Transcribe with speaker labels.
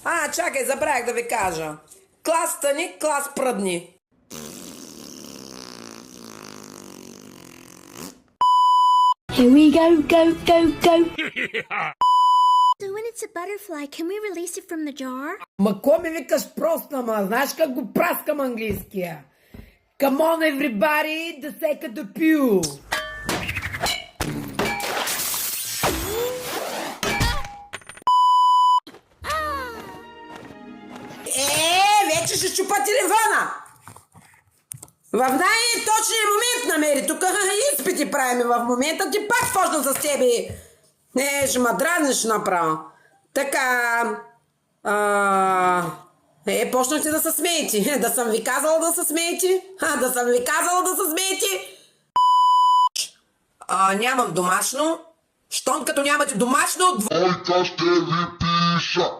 Speaker 1: Чакай, забравях да ви кажа. Клас стани, клас пръдни.
Speaker 2: Here we go, go, go, go.
Speaker 3: So when it's a butterfly, can we release it from the jar?
Speaker 1: Ма ко ми викаш просто, ама знаеш как го праскам английския? Come on everybody, the second the pew. Вече ще чупа телефона! В най-точния момент намери. Тук изпити правим в момента. Ти пак почна с тебе. Ще ма дразниш направо. Така. Почнахте да се смеете. Да съм ви казала да се смеете. Да съм ви казала да се смеете. Нямам домашно. Щом като нямате домашно...
Speaker 4: Двойка ще ви пиша.